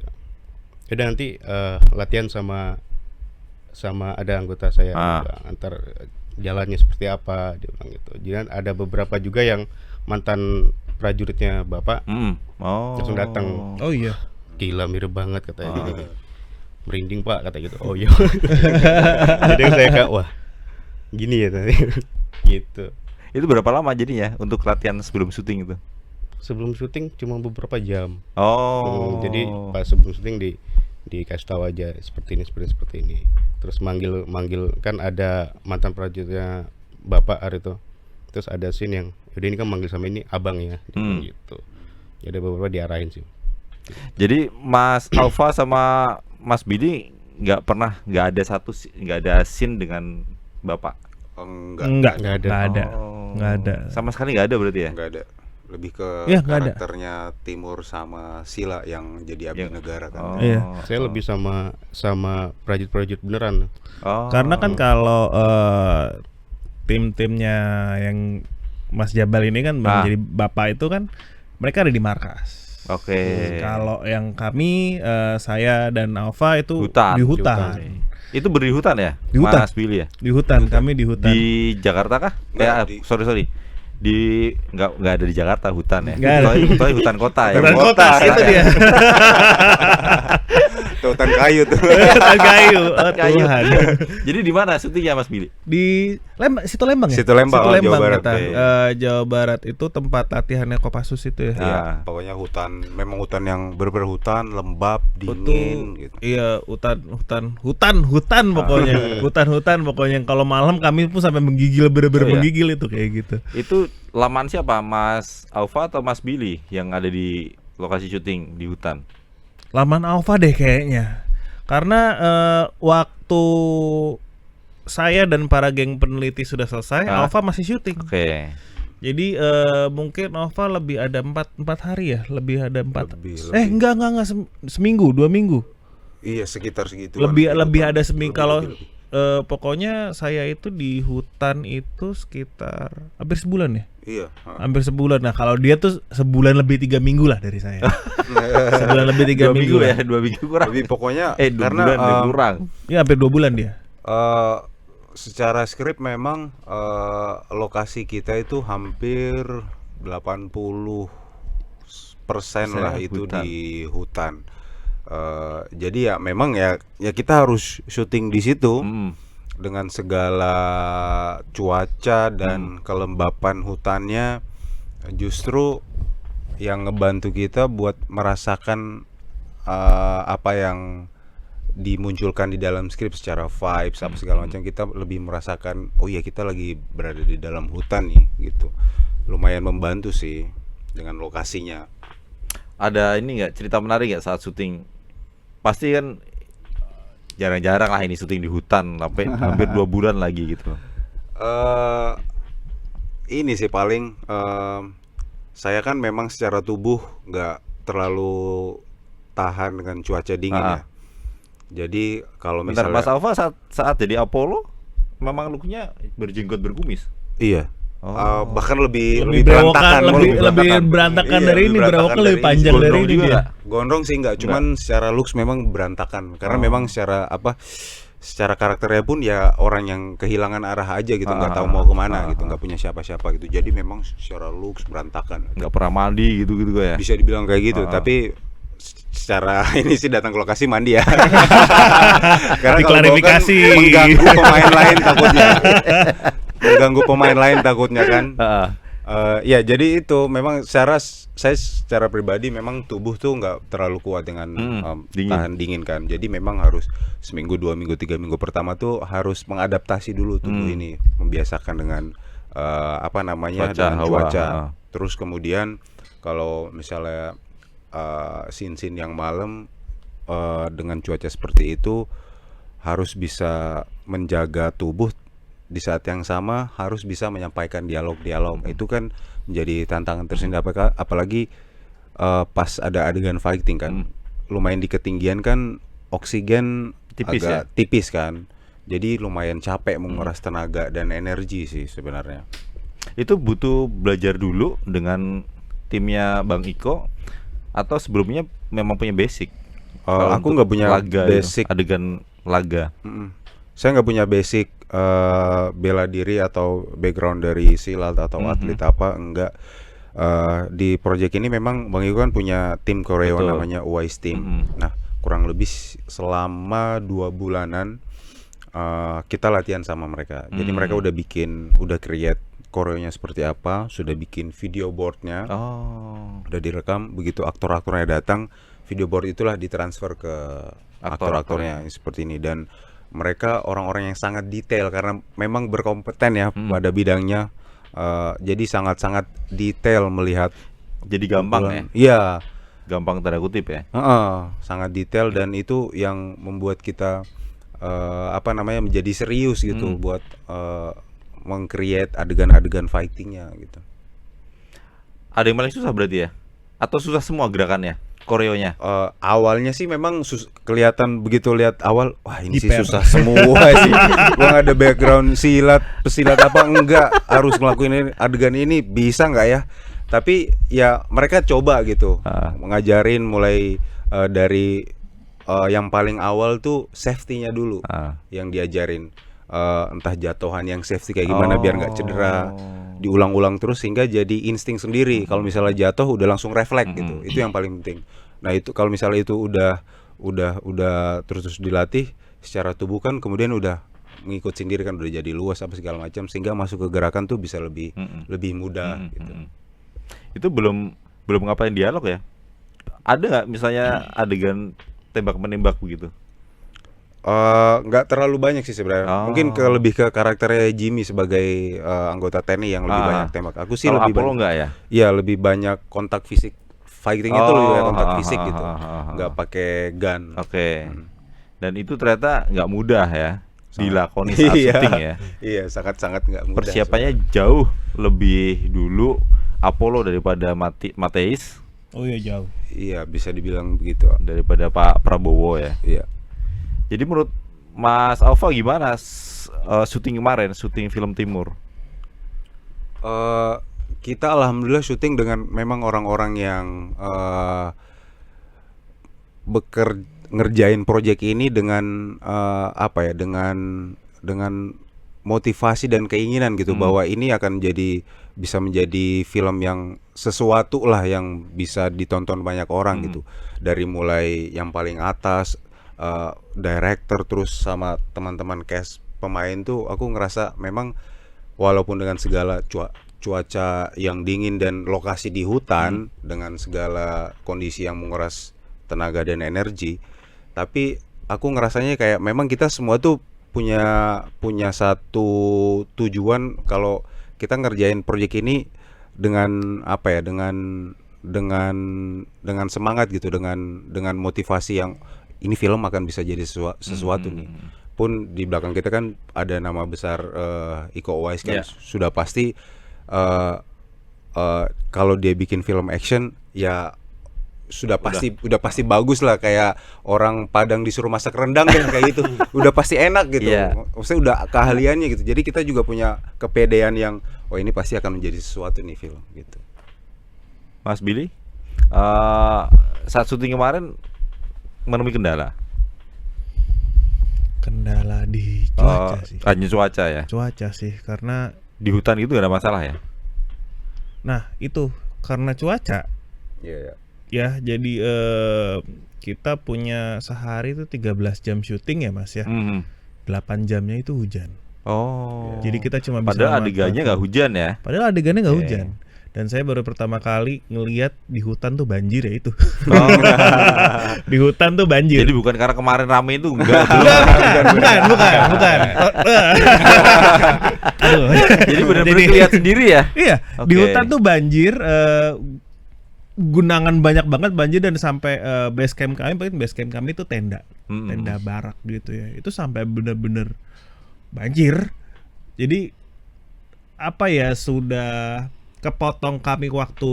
Udah nanti latihan sama ada anggota saya juga, antar jalannya seperti apa dia bilang gitu. Jadi ada beberapa juga yang mantan prajuritnya bapak Oh. langsung datang. Oh iya. Gila mirip banget katanya gini. Merinding pak kata gitu. Oh iya. Jadi saya kayak wah gini ya tadi. Gitu. Itu berapa lama jadinya untuk latihan sebelum syuting itu? Sebelum syuting cuma beberapa jam. Oh. Jadi pas sebelum syuting dikasih tahu aja seperti ini. Terus manggil kan ada mantan prajuritnya bapak hari itu. Terus ada scene yang udah ini kan manggil sama ini abang ya gitu. Jadi beberapa diarahin sih. Jadi Mas Alfa sama Mas Billy nggak ada scene dengan bapak. Enggak Nggak ada. Nggak ada. Sama sekali nggak ada berarti ya? enggak ada. Lebih ke Ya, nggak ada. karakternya Timur sama Sila yang jadi abdi negara kan. Oh. Iya. Saya lebih sama prajurit beneran. Oh. Karena kan kalau tim-timnya yang Mas Jabal ini kan menjadi bapak itu kan mereka ada di markas. Oke. Kalau yang kami saya dan Alfa itu Hutan. di hutan. Itu berdiri hutan ya? Di hutan. Mas Billy ya? Di hutan, kami di hutan. Di Jakarta kah? Nggak, Sorry. Di nggak ada di Jakarta hutan ya? Nggak ada. Soalnya hutan kota ya. Hutan kota, itu dia. Itu hutan kayu tuh. Hutan kayu. Oh, Kayu. Tuhan. Jadi di mana syutingnya Mas Billy? Di Situ Lembang ya? Situ Lembang, Jawa Barat. kita. Oke. Jawa Barat itu tempat latihannya Kopassus itu ya. Iya, Ah. pokoknya hutan, memang hutan yang bener-bener hutan, lembab, dingin gitu. Iya, hutan pokoknya. Hutan pokoknya. Kalau malam kami pun sampai menggigil, bener-bener Oh, iya. menggigil itu kayak gitu. Itu laman siapa? Mas Alfa atau Mas Billy yang ada di lokasi syuting di hutan? Laman Alfa deh kayaknya. Karena waktu saya dan para geng peneliti sudah selesai, Alfa masih syuting. Oke. Jadi mungkin Alfa lebih ada 4 hari ya, lebih ada 4. Lebih. Enggak seminggu, 2 minggu. Iya, sekitar segitu. Lebih ada seminggu. Kalau pokoknya saya itu di hutan itu sekitar hampir sebulan ya. Iya. Hampir sebulan. Nah, kalau dia tuh sebulan lebih 3 minggu lah dari saya. Sebulan lebih 3 minggu ya, lah. 2 minggu kurang. Lebih pokoknya 2 karena bulan kurang. Ya hampir 2 bulan dia. secara skrip memang lokasi kita itu hampir 80% lah itu hutan. di hutan. Jadi ya memang ya kita harus syuting di situ dengan segala cuaca dan kelembapan hutannya, justru yang ngebantu kita buat merasakan apa yang dimunculkan di dalam skrip secara vibes apa segala macam. Kita lebih merasakan oh iya kita lagi berada di dalam hutan nih gitu. Lumayan membantu sih dengan lokasinya. Ada ini nggak cerita menarik nggak saat syuting? Pasti kan jarang-jarang lah ini syuting di hutan sampai hampir 2 bulan lagi gitu. Ini sih paling saya kan memang secara tubuh nggak terlalu tahan dengan cuaca dingin ya. Jadi kalau Bentar, misalnya Mas Alfa saat jadi Apollo memang looknya berjenggot berkumis. iya. Oh. Bahkan lebih berantakan, berantakan, lebih berantakan Iya, dari ini, berantakan berawaknya lebih dari panjang ini. dari Gondrong ini juga dia. nggak? Gondrong sih enggak, cuman secara looks memang berantakan. Karena memang secara karakternya pun ya orang yang kehilangan arah aja gitu, nggak tahu mau kemana gitu, nggak punya siapa-siapa gitu. Jadi memang secara looks berantakan. Nggak pernah mandi gitu-gitu ya. Bisa dibilang kayak gitu, tapi secara ini sih datang ke lokasi mandi ya. Karena kalau bau kan Diklarifikasi. mengganggu pemain lain takutnya. Mengganggu pemain lain takutnya kan. Ya jadi itu memang saya secara pribadi memang tubuh tuh nggak terlalu kuat dengan dingin. tahan dingin kan. Jadi memang harus seminggu, 2 minggu, 3 minggu pertama tuh harus mengadaptasi dulu tubuh ini, membiasakan dengan apa namanya Cuaca, dengan hawa. cuaca. Terus kemudian kalau misalnya scene-scene yang malam dengan cuaca seperti itu harus bisa menjaga tubuh. Di saat yang sama harus bisa menyampaikan dialog-dialog. Itu kan menjadi tantangan tersendiri, apalagi pas ada adegan fighting kan. Lumayan di ketinggian kan, oksigen Tipis agak tipis kan. Jadi lumayan capek, menguras tenaga dan energi sih sebenarnya. Itu butuh belajar dulu dengan timnya Bang Iko atau sebelumnya memang punya basic? Kalau Aku untuk nggak punya laga basic. adegan laga. Saya nggak punya basic bela diri atau background dari silat atau atlet apa, enggak. di project ini memang Bang Iko kan punya tim koreo Betul. namanya Wise Team. Nah, kurang lebih selama 2 bulanan kita latihan sama mereka. Jadi mereka udah create koreonya seperti apa, sudah bikin video boardnya, udah direkam. Begitu aktor-aktornya datang, video board itulah ditransfer ke aktor-aktornya seperti ini. Dan mereka orang-orang yang sangat detail karena memang berkompeten ya pada bidangnya. Jadi sangat-sangat detail melihat. Jadi gampang ya? Iya. Gampang tanda kutip ya? Sangat detail dan itu yang membuat kita menjadi serius gitu buat meng-create adegan-adegan fightingnya gitu. Ada yang paling susah berarti ya? Atau susah semua gerakannya? Koreonya? Awalnya sih memang kelihatan begitu lihat awal, wah ini sih Jiper. susah semua sih. Gua nggak ada background pesilat apa enggak, harus ngelakuin adegan ini bisa nggak ya? Tapi ya mereka coba gitu, ngajarin mulai dari yang paling awal tuh safety-nya dulu, yang diajarin. Entah jatuhan yang safety kayak gimana biar nggak cedera, diulang-ulang terus sehingga jadi insting sendiri. Kalau misalnya jatuh udah langsung refleks gitu, itu yang paling penting. Nah itu kalau misalnya itu udah terus dilatih secara tubuh kan, kemudian udah ngikut sendiri kan, udah jadi luas apa segala macam, sehingga masuk ke gerakan tuh bisa lebih mudah gitu. Itu belum ngapain dialog ya? Ada nggak misalnya adegan tembak menembak begitu? Nggak terlalu banyak sih sebenarnya. Mungkin lebih ke karakternya Jimmy sebagai anggota TNI yang lebih banyak tembak. Aku sih kalau lebih Apollo banyak. nggak ya? Iya, lebih banyak kontak fisik. Fighting itu lebih banyak kontak fisik gitu. Nggak pakai gun. Oke. Dan itu ternyata nggak mudah ya dilakoni saat syuting ya. Iya, sangat-sangat nggak mudah. Persiapannya jauh lebih dulu Apollo daripada Mateis, Oh iya jauh. Iya, bisa dibilang begitu. daripada Pak Prabowo ya. Iya. Jadi menurut Mas Alfa gimana syuting kemarin, syuting film Timur? Kita alhamdulillah syuting dengan memang orang-orang yang ngerjain proyek ini dengan dengan motivasi dan keinginan gitu, bahwa ini akan bisa menjadi film yang sesuatu lah yang bisa ditonton banyak orang gitu. Dari mulai yang paling atas, director, terus sama teman-teman cast pemain tuh, aku ngerasa memang walaupun dengan segala cuaca yang dingin dan lokasi di hutan, dengan segala kondisi yang menguras tenaga dan energi, tapi aku ngerasanya kayak memang kita semua tuh punya satu tujuan. Kalau kita ngerjain proyek ini dengan dengan semangat gitu, dengan motivasi yang ini film akan bisa jadi sesuatu nih. Pun di belakang kita kan ada nama besar Iko Uwais kan, sudah pasti kalau dia bikin film action ya udah pasti bagus lah, kayak orang Padang disuruh masak rendang kan kayak gitu. Udah pasti enak gitu. Maksudnya udah keahliannya gitu. Jadi kita juga punya kepedean yang ini pasti akan menjadi sesuatu nih film gitu. Mas Billy, saat syuting kemarin menemui kendala? Kendala di cuaca sih. Hanya cuaca ya? Cuaca sih, karena Di hutan itu gak ada masalah ya? nah itu karena cuaca. Iya. Ya, jadi kita punya sehari itu 13 jam syuting ya Mas ya. 8 jamnya itu hujan. Oh. Jadi kita cuma bisa Padahal adegannya nggak hujan ya? Padahal adegannya nggak Oke. hujan. Dan saya baru pertama kali ngelihat di hutan tuh banjir ya itu. Oh. Di hutan tuh banjir. Jadi bukan karena kemarin rame itu enggak. Bukan. Aduh. Jadi benar-benar lihat sendiri ya? Iya, di Oke. hutan tuh banjir, gunangan banyak banget banjir, dan sampai base camp kami itu tenda barak gitu ya. Itu sampai bener-bener banjir. Jadi apa ya, sudah kepotong kami waktu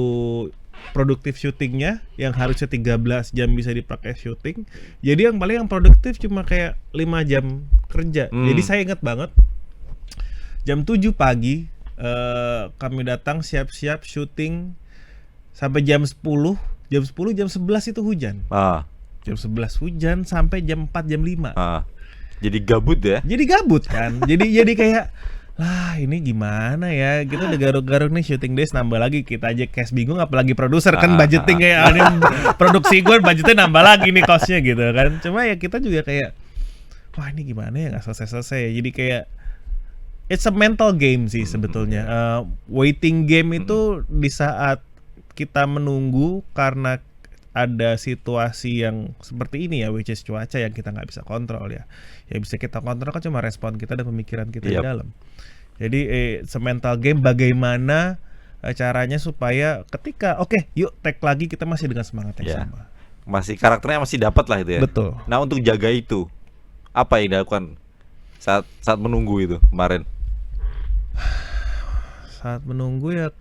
produktif syutingnya yang harusnya 13 jam bisa dipakai syuting. Jadi yang produktif cuma kayak 5 jam kerja. Jadi saya ingat banget jam 7 pagi kami datang siap-siap syuting sampai jam 10, jam 11 itu hujan. Jam 11 hujan sampai jam 4, jam 5. Jadi gabut ya? Jadi gabut kan. Jadi kayak lah ini gimana ya, kita udah garuk-garuk nih syuting days nambah lagi, kita aja cash bingung apalagi produser kan budgeting kayak ini produksi gue budgetnya nambah lagi nih costnya gitu kan. Cuma ya kita juga kayak wah ini gimana ya nggak selesai-selesai, jadi kayak it's a mental game sih sebetulnya. Waiting game itu di saat kita menunggu karena ada situasi yang seperti ini ya, which is cuaca yang kita nggak bisa kontrol ya. Yang bisa kita kontrol kan cuma respon kita dan pemikiran kita di dalam. Jadi mental game bagaimana caranya supaya ketika oke, yuk take lagi kita masih dengan semangat yang sama. Masih karakternya masih dapat lah itu ya. Betul. Nah untuk jaga itu apa yang dilakukan saat menunggu itu kemarin? Saat menunggu ya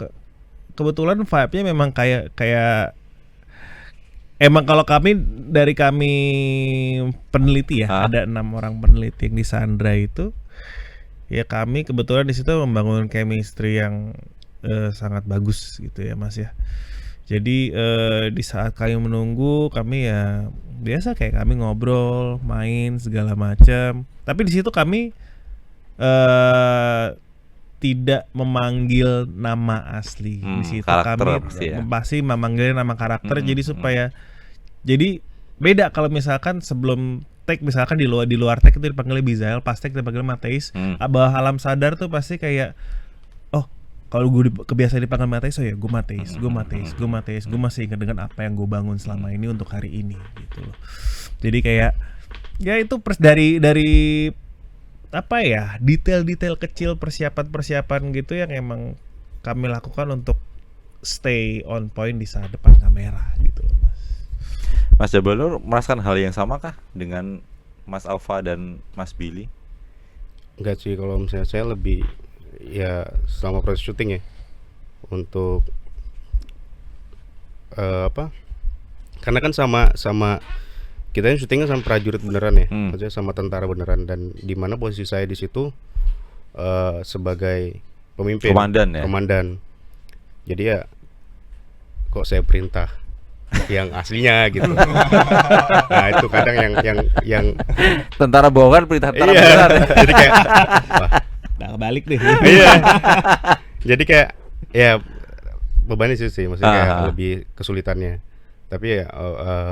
kebetulan vibe-nya memang kayak emang kalau kami peneliti ya, ada 6 orang peneliti yang di Sandra itu, ya kami kebetulan di situ membangun chemistry yang sangat bagus gitu ya Mas ya. Jadi di saat kami menunggu, kami ya biasa kayak kami ngobrol, main segala macam. Tapi di situ kami tidak memanggil nama asli. Di situ kami pasti memanggil nama karakter. Jadi supaya jadi beda kalau misalkan sebelum take, misalkan di luar take itu dipanggilnya Bizael, pas take dipanggil Mateis. Bawah alam sadar tuh pasti kayak oh kalau gue kebiasaan dipanggil Mateis, oh ya gue Mateis, gue masih ingat dengan apa yang gue bangun selama ini untuk hari ini gitu loh. Jadi kayak ya itu dari apa ya, detail-detail kecil, persiapan gitu yang emang kami lakukan untuk stay on point di saat depan kamera gitu loh Mas. Mas Jabalur merasakan hal yang sama kah dengan Mas Alfa dan Mas Billy? Enggak sih, kalau misalnya saya lebih ya selama proses syuting ya untuk karena kan sama kita yang syutingnya sama prajurit beneran ya, maksudnya sama tentara beneran, dan di mana posisi saya di situ sebagai pemimpin, komandan. Jadi ya kok saya perintah yang aslinya gitu. Nah itu kadang yang tentara bohongan perintah tentara beneran. Jadi kayak wah, udah kebalik deh. Iya. Jadi kayak ya bebannya sih maksudnya kayak lebih kesulitannya. Tapi ya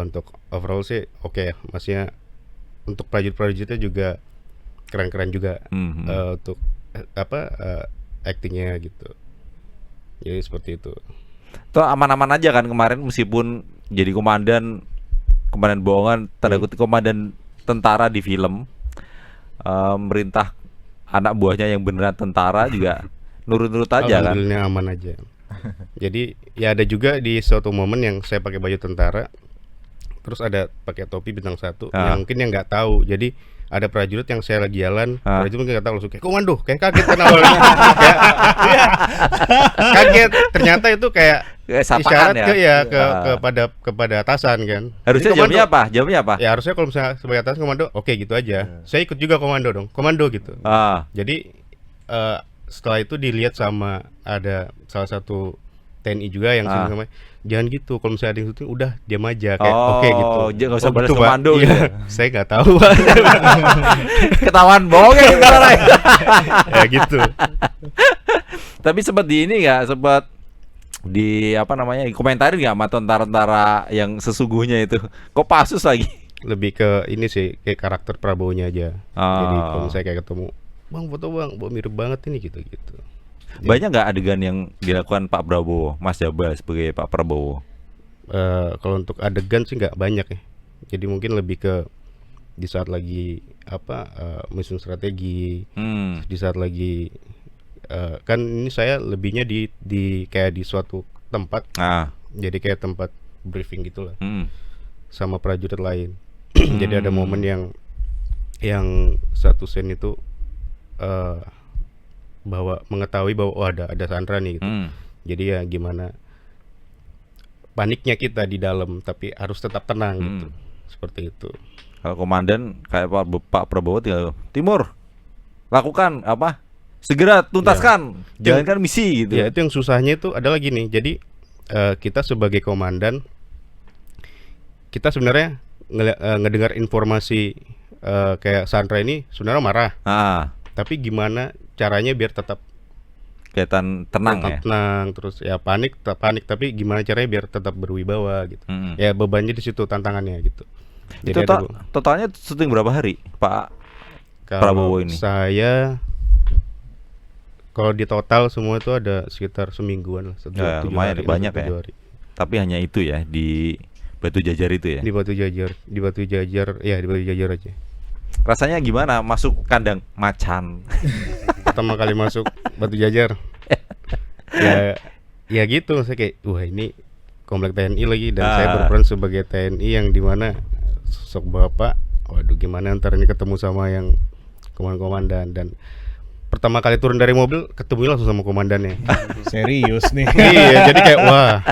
untuk overall sih oke ya, maksudnya untuk prajurit-prajuritnya juga keren-keren juga untuk actingnya gitu. Jadi seperti itu. Tuh aman-aman aja kan kemarin, meskipun jadi komandan bohongan, tanda kutip komandan tentara di film, merintah anak buahnya yang beneran tentara juga nurut-nurut aja kan. Alhamdulillah aman aja. Jadi ya ada juga di suatu momen yang saya pakai baju tentara, terus ada pakai topi bintang 1 yang mungkin yang nggak tahu. Jadi ada prajurit yang saya lagi jalan, prajurit mungkin nggak tahu, langsung kayak komando, kayak kaget kan awalnya. Kaget, ternyata itu kayak isyarat ya? kepada atasan kan. Harusnya jawabnya apa? Ya harusnya kalau misalnya sebagai atasan komando, oke gitu aja. Saya ikut juga komando dong, komando gitu. Jadi setelah itu dilihat sama ada salah satu TNI juga yang sama, jangan gitu, kalau misalnya ada yang syuting udah diam aja kayak oke gitu. Nggak usah balas komando gitu. Saya nggak tahu. Ketahuan bohong ya sekarang. Ya gitu. Tapi sempat di ini nggak, sempat di komentarin nggak sama tentara-tentara yang sesungguhnya itu, kok Pasus lagi? Lebih ke ini sih, kayak karakter Prabowo-nya aja. Jadi kalau saya kayak ketemu, bang foto bang, mirip banget ini gitu. Banyak nggak adegan yang dilakukan Pak Prabowo, Mas Jabal sebagai Pak Prabowo? Kalau untuk adegan sih nggak banyak ya. Jadi mungkin lebih ke di saat lagi menyusun strategi, di saat lagi kan ini saya lebihnya di kayak di suatu tempat, jadi kayak tempat briefing gitulah, sama prajurit lain. Jadi ada momen yang satu scene itu mengetahui bahwa ada Sandra nih gitu. Jadi ya gimana paniknya kita di dalam tapi harus tetap tenang gitu. Seperti itu. Kalau komandan kayak Pak Prabowo tinggal Timur, lakukan apa? Segera tuntaskan. Jalankan misi gitu. Ya itu yang susahnya itu adalah gini. Jadi kita sebagai komandan, kita sebenarnya ngedengar informasi kayak Sandra ini sebenarnya marah. Tapi gimana caranya biar tetap kelihatan tenang ya. tenang, terus ya panik tapi gimana caranya biar tetap berwibawa gitu. Ya bebannya di situ, tantangannya gitu. Itu totalnya syuting berapa hari, Pak Prabowo ini? Saya kalau di total semua itu ada sekitar semingguan lah, Ya, lumayan banyak ya. hari. Tapi hanya itu ya di Batu Jajar itu ya. Di Batu Jajar aja. Rasanya gimana masuk kandang macan? Pertama kali masuk Batu Jajar. ya gitu, saya kayak wah ini komplek TNI lagi, dan saya berperan sebagai TNI yang dimana sosok bapak. Waduh, gimana ntar ini ketemu sama yang komandan, dan pertama kali turun dari mobil ketemu langsung sama komandannya. Serius nih. Iya, jadi kayak wah.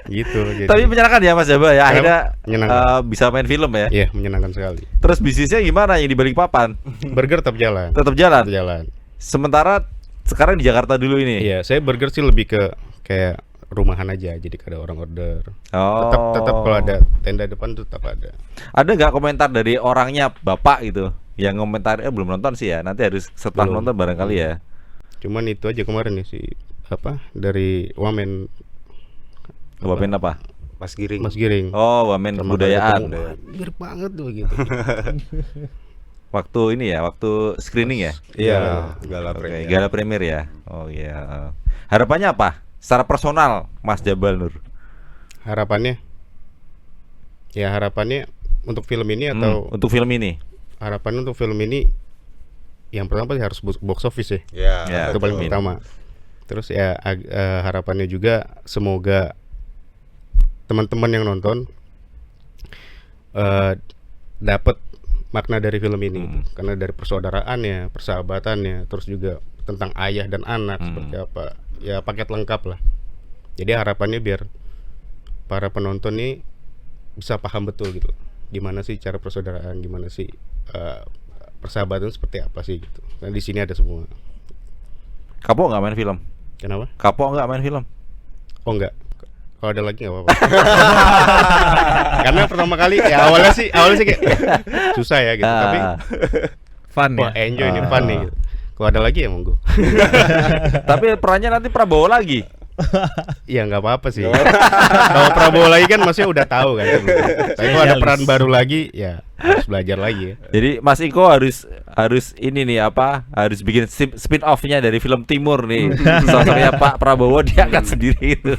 Gitu. Jadi, Tapi menyenangkan ya Mas Jaba ya, akhirnya menyenangkan. bisa main film ya. Iya, menyenangkan sekali. Terus bisnisnya gimana yang di balik papan? Burger tetap jalan. Tetap jalan. Tetap jalan. Sementara sekarang di Jakarta dulu ini. Iya, saya burger sih lebih ke kayak rumahan aja, jadi kada orang order. Oh. Tetap kalau ada tenda depan tuh tetap ada. Ada nggak komentar dari orangnya Bapak gitu yang komentar belum nonton sih ya, nanti harus setelah Belum. nonton barangkali ya. Cuman itu aja kemarin nih si dari Wamen Wamen apa? Mas Giring. Mas Giring. Oh, Wamen Pertama kali kebudayaan. ketemu, wah, mirip banget tuh gitu. Waktu ini ya, waktu screening ya. Iya, Gala gala premier. Gala premier ya. Oh iya. Harapannya apa? Secara personal, Mas Jabal Nur. Harapannya untuk film ini atau Untuk film ini? harapannya untuk film ini yang pertama pasti harus box office ya. Ya, Itu paling amin. pertama. Terus ya harapannya juga semoga teman-teman yang nonton dapat makna dari film ini gitu. Karena dari persaudaraannya, persahabatannya, terus juga tentang ayah dan anak seperti apa. Ya paket lengkap lah. Jadi harapannya biar para penonton nih bisa paham betul gitu. Gimana sih cara persaudaraan, gimana sih persahabatan seperti apa sih gitu. Dan di sini ada semua. Kapok nggak main film? Kenapa? Kapok nggak main film? Oh enggak. Kalau ada lagi nggak apa-apa. Karena pertama kali ya awalnya sih kayak susah ya gitu. Tapi Fun wah ya. enjoy nih, fun nih gitu. Kalau ada lagi ya monggo. Tapi perannya nanti Prabowo lagi. Iya nggak apa-apa sih. Kalau Prabowo lagi kan maksudnya udah tahu kan. Tapi kalau ada peran baru lagi ya harus belajar lagi ya. Jadi Mas Iko harus ini nih apa? Harus bikin spin off-nya dari film Timur nih. Sosoknya Pak Prabowo diangkat sendiri itu.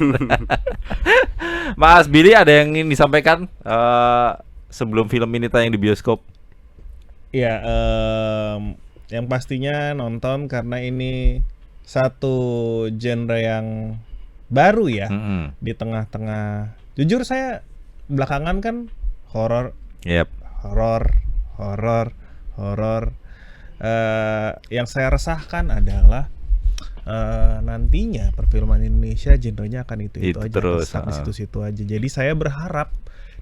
Mas Billy ada yang ingin disampaikan sebelum film ini tayang di bioskop? Ya, yang pastinya nonton karena ini satu genre yang baru ya di tengah-tengah. Jujur saya belakangan kan horor. Yep. Horor. Yang saya resahkan adalah nantinya perfilman Indonesia genrenya akan itu Itu aja, terus, sampai situ-situ aja. Jadi saya berharap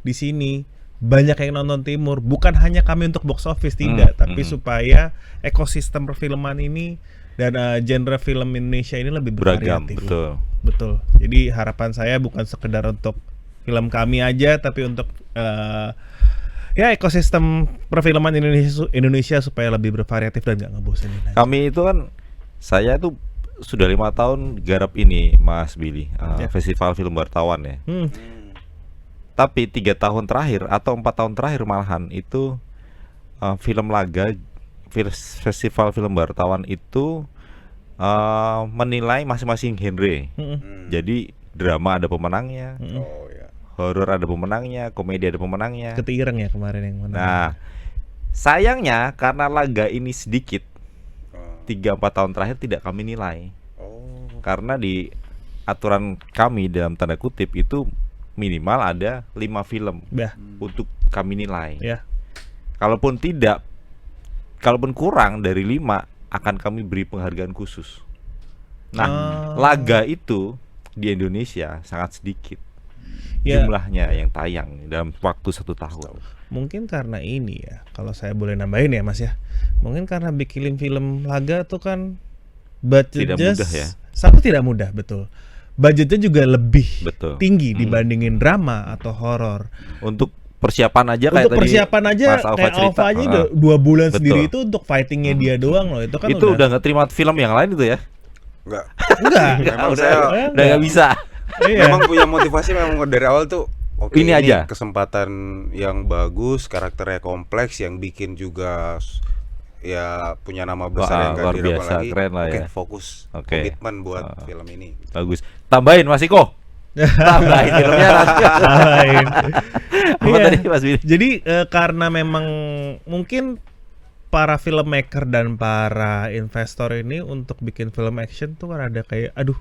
di sini banyak yang nonton Timur, bukan hanya kami untuk box office tidak, tapi supaya ekosistem perfilman ini dan genre film Indonesia ini lebih Beragam, bervariatif. betul. Jadi harapan saya bukan sekedar untuk film kami aja, tapi untuk ya ekosistem perfilman Indonesia supaya lebih bervariatif dan gak ngebosenin aja. Kami itu kan, saya itu sudah 5 tahun garap ini Mas Billy, Festival Film Wartawan ya. Tapi 3 tahun terakhir atau 4 tahun terakhir malahan itu film laga Festival Film Wartawan itu menilai masing-masing genre. Jadi drama ada pemenangnya, Oh ya. horor ada pemenangnya, komedi ada pemenangnya. Ketireng ya kemarin yang menang. Nah, sayangnya karena laga ini sedikit, 3-4 tahun terakhir tidak kami nilai. Oh. Karena di aturan kami dalam tanda kutip itu minimal ada 5 film Bah, untuk kami nilai. ya. Kalaupun kurang dari 5 akan kami beri penghargaan khusus. Nah, laga itu di Indonesia sangat sedikit Ya. jumlahnya yang tayang dalam waktu 1 tahun. Mungkin karena ini ya, kalau saya boleh nambahin ya Mas ya. Mungkin karena bikin film laga tuh kan budgetnya Tidak mudah ya. Satu tidak mudah, betul. Budgetnya juga lebih Betul. tinggi dibandingin drama atau horor. Untuk persiapan aja kayak Untuk tadi persiapan aja Mas Alfa kayak cerita. Alfa aja udah 2 bulan Betul. sendiri itu untuk fightingnya dia doang loh. Itu kan itu udah nggak terima film yang lain itu ya? Enggak. enggak. Memang udah saya udah nggak bisa. Iya. memang punya motivasi memang dari awal tuh. Oke, Ini aja. kesempatan yang bagus, karakternya kompleks, yang bikin juga ya punya nama besar Wah, yang gak luar didapat biasa, lagi. keren lah Oke, ya. fokus, Oke. komitmen buat film ini. Bagus. Tambahin Mas Iko. Tambahin filmnya nanti. Lain. Apa Iya. tadi Mas Billy? Jadi karena memang mungkin para filmmaker dan para investor ini untuk bikin film action tuh kan ada kayak aduh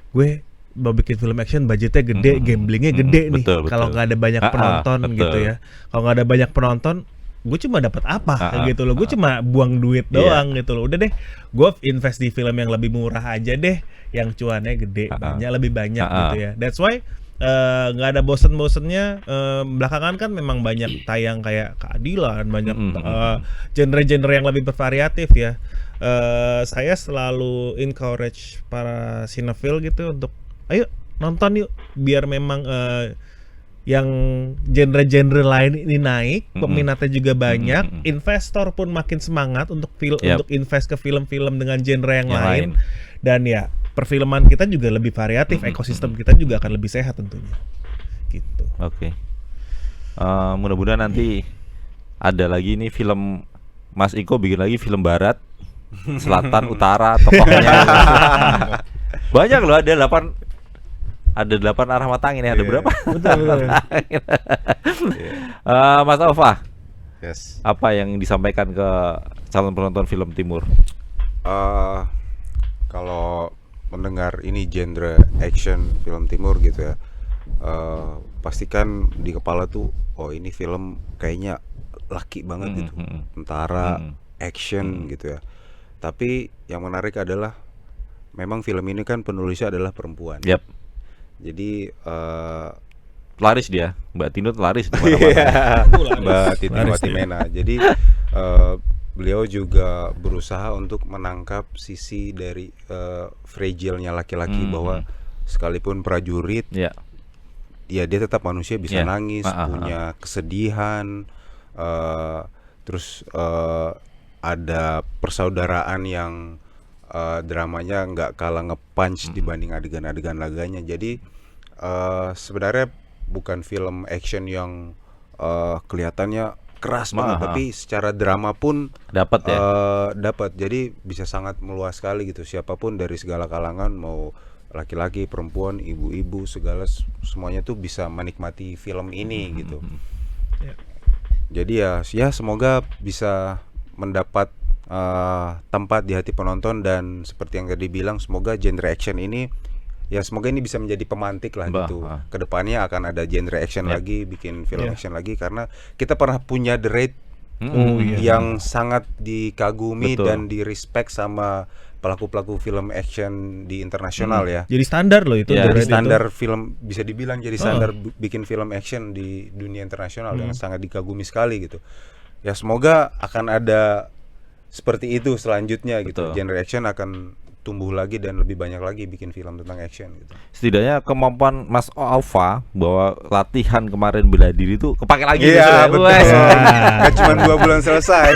gue mau bikin film action budgetnya gede, gamblingnya gede nih. Betul, betul. Kalau nggak ada banyak penonton betul. gitu ya. Kalau nggak ada banyak penonton, gue cuma dapat apa gitu loh. Gue cuma buang duit Iya. doang gitu loh. Udah deh, gue invest di film yang lebih murah aja deh, yang cuannya gede, lebih banyak gitu ya. That's why nggak ada bosen-bosennya. Belakangan kan memang banyak tayang kayak Keadilan, banyak genre-genre yang lebih bervariatif ya. Saya selalu encourage para cinephile gitu untuk ayo nonton yuk, biar memang yang genre-genre lain ini naik, peminatnya juga banyak, investor pun makin semangat untuk untuk invest ke film-film dengan genre yang lain. Dan ya perfilman kita juga lebih variatif, ekosistem kita juga akan lebih sehat tentunya. Gitu. Oke. Mudah-mudahan nanti ada lagi nih film Mas Iko bikin lagi film barat, selatan, utara, tokohnya. Banyak loh, ada 8 arah mata angin ya, ada berapa? Betul. Mas Alfa, Yes. apa yang disampaikan ke calon penonton film Timur? Kalau mendengar ini genre action film timur gitu ya, pastikan di kepala tuh, oh ini film kayaknya laki banget gitu, tentara, action gitu ya. Tapi yang menarik adalah memang film ini kan penulisnya adalah perempuan. Yap. Jadi Laris dia, Mbak Tino laris di mana-mana. Mbak Titi Watimena. Jadi beliau juga berusaha untuk menangkap sisi dari fragile-nya laki-laki, bahwa sekalipun prajurit, ya dia tetap manusia, bisa nangis, punya kesedihan, terus ada persaudaraan yang dramanya nggak kalah nge-punch dibanding adegan-adegan laganya. Jadi sebenarnya bukan film action yang kelihatannya keras banget, tapi secara drama pun dapat ya. Dapat. Jadi bisa sangat meluas sekali gitu. Siapapun dari segala kalangan, mau laki-laki, perempuan, ibu-ibu, segala semuanya tuh bisa menikmati film ini gitu. Jadi ya semoga bisa mendapat tempat di hati penonton, dan seperti yang tadi bilang, semoga genre action ini semoga ini bisa menjadi pemantik lah gitu. Kedepannya akan ada genre action lagi, bikin film action lagi, karena kita pernah punya The Raid yang sangat dikagumi dan di-respect sama pelaku-pelaku film action di internasional ya. Jadi standar loh itu. Jadi standar film, bisa dibilang jadi standar bikin film action di dunia internasional, yang sangat dikagumi sekali gitu. Ya semoga akan ada seperti itu selanjutnya gitu. Genre action akan tumbuh lagi dan lebih banyak lagi bikin film tentang action gitu. Setidaknya kemampuan Mas Alfa bahwa latihan kemarin bela diri itu kepake lagi. Iya betul. Gak cuma 2 bulan selesai.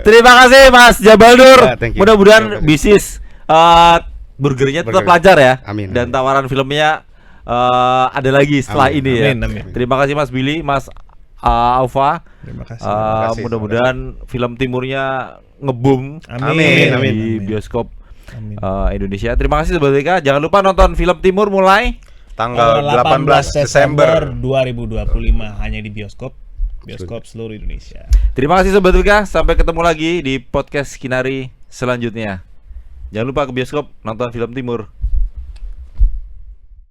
Terima kasih Mas Jabaldur. Thank you. Mudah-mudahan bisnis burgernya tetap lancar ya. Amin. Dan tawaran filmnya ada lagi setelah ini ya. Amin. Terima kasih Mas Billy, Mas Alfa. Terima kasih. Mudah-mudahan film Timurnya ngeboom Amin. di bioskop Indonesia. Terima kasih Sobat Deka. Jangan lupa nonton film Timur mulai Tanggal 18 Desember 2025 hanya di bioskop seluruh Indonesia. Terima kasih Sobat Deka. Sampai ketemu lagi di podcast Kinari selanjutnya. Jangan lupa ke bioskop nonton film Timur.